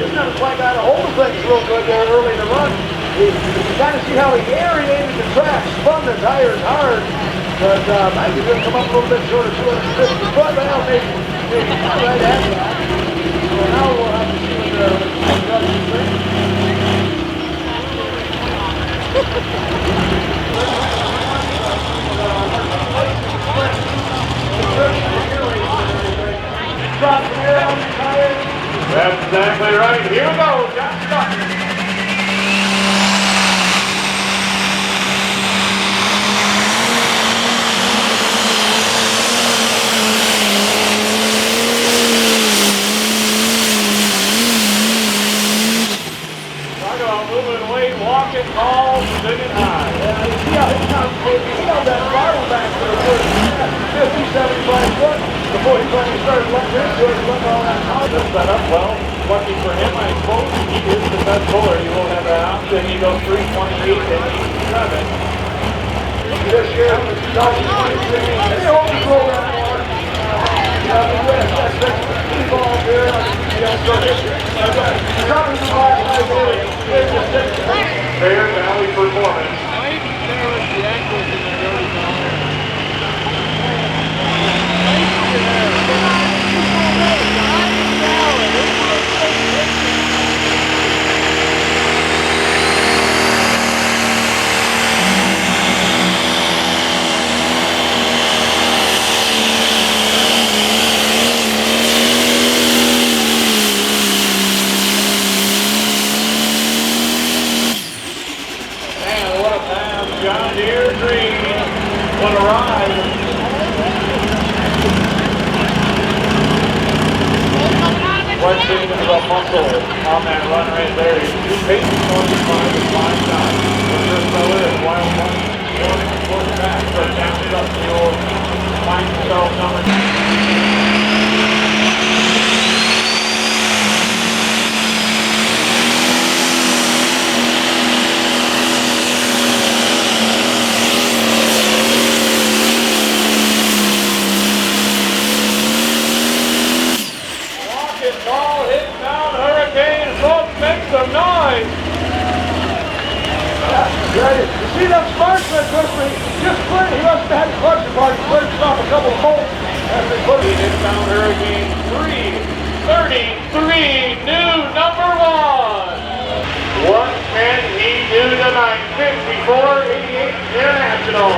Never quite got a hold of things real good there early in the run. You kind of see how he aerated the track, spun the tires hard, but I think he's going to come up a little bit short of 250 foot, but now maybe not right at that. So now we'll have to see what the judges think. Drop the air on the tires. That's exactly right. Here we go. John Scott. Talk about moving weight, walking tall, sitting high. Yeah, you see how he held that throttle back for the first 50, 75 foot before he finally started letting into it and letting all that power. Set up well. Lucky for him, I suppose. He is the best puller. He won't have that option. He goes 328 and 87. This year, 2023, they hope to grow that more. The West, that's big ball here. Fair Valley performance. John Deere Green, what a ride. Flexing the muscle on that run right there. He's 2 paces 45 and 5 times. The first feller is Wild One. Going back, but down it up. You'll find yourself number 2. Some noise. Right. You see that Sparkman quickly just split. He must have had the clutch apart. He split off a couple of bolts as they put it. Inbound Hurricane 333, new number 1. What can he do tonight? 5488 International.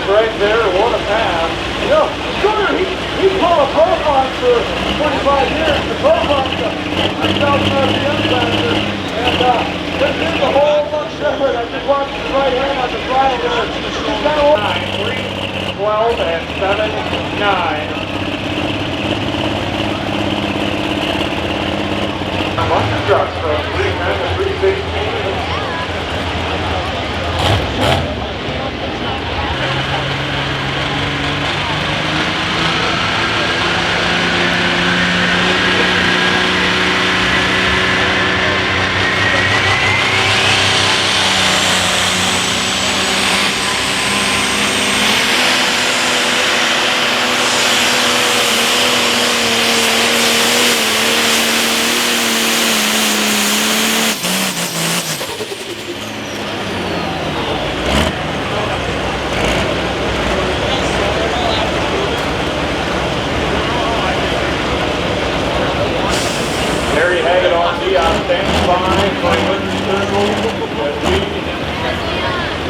Right there, what a pass. You know, Scooter, he pulled a profile for 25 years. The profile, 3,000 RPM faster. And this is a whole bunch different. I just watched the right hand on the throttle there. He's kind of 9, 3, 12, and 7, 9. A bunch of trucks from 310 to 316.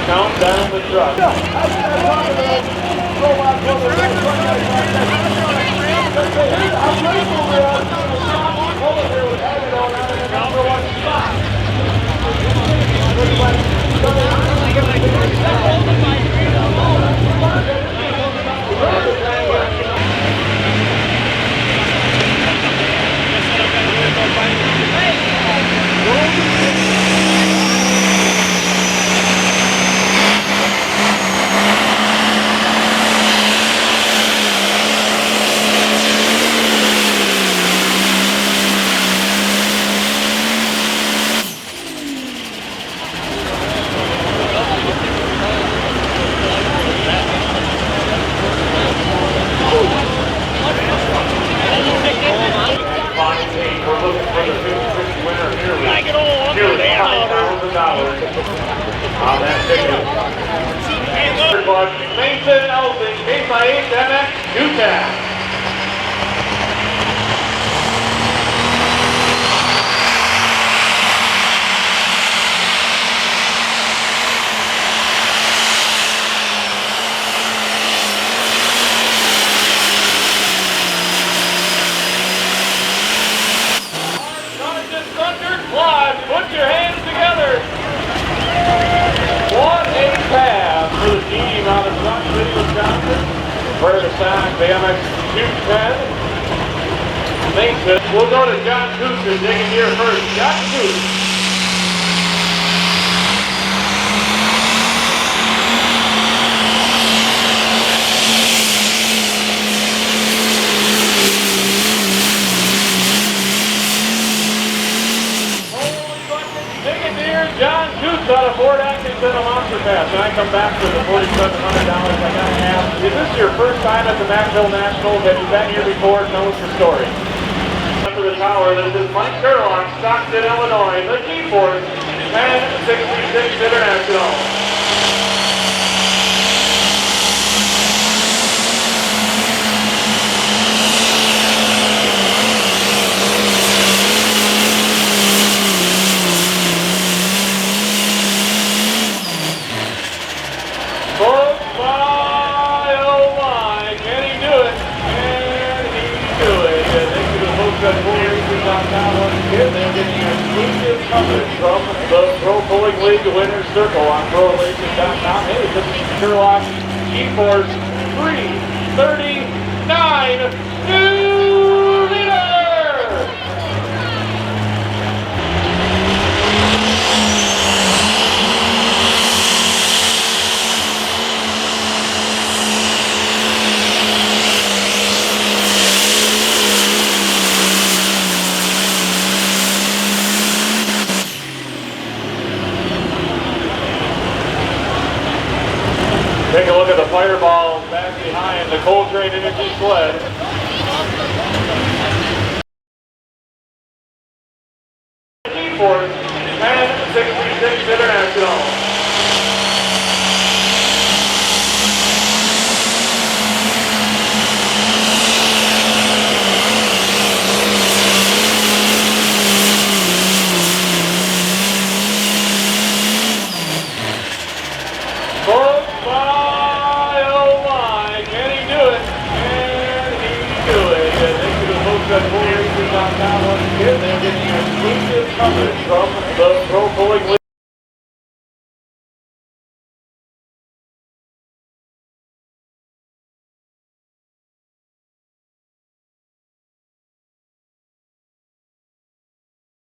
Count down the truck. I'm grateful 8 by 8 MX UTAC. Put your hands together. What a pass for the team out of Sun City, Wisconsin. Prepare to sign the MX 210. Maintenance. We'll go to John Cooper digging here first. John Cooper. John Coots out of Fort Atkinson, a monster pass. And I come back to the $4,700 I got to ask. Is this your first time at the Mackville Nationals? Have you been here before? Tell us your story. After the tower, this is Mike Sherlock, Stockton, Illinois. The G-Force 1066 International. They're getting exclusive coverage from the Pro Bowling League Winners Circle on ProRacing.com. Hey, this is Sherlock G-Force 339 2-liter! Take a look at the fireball back behind the Coltrane Energy sled. G-Force 1066 International. They're getting exclusive coverage from the Pro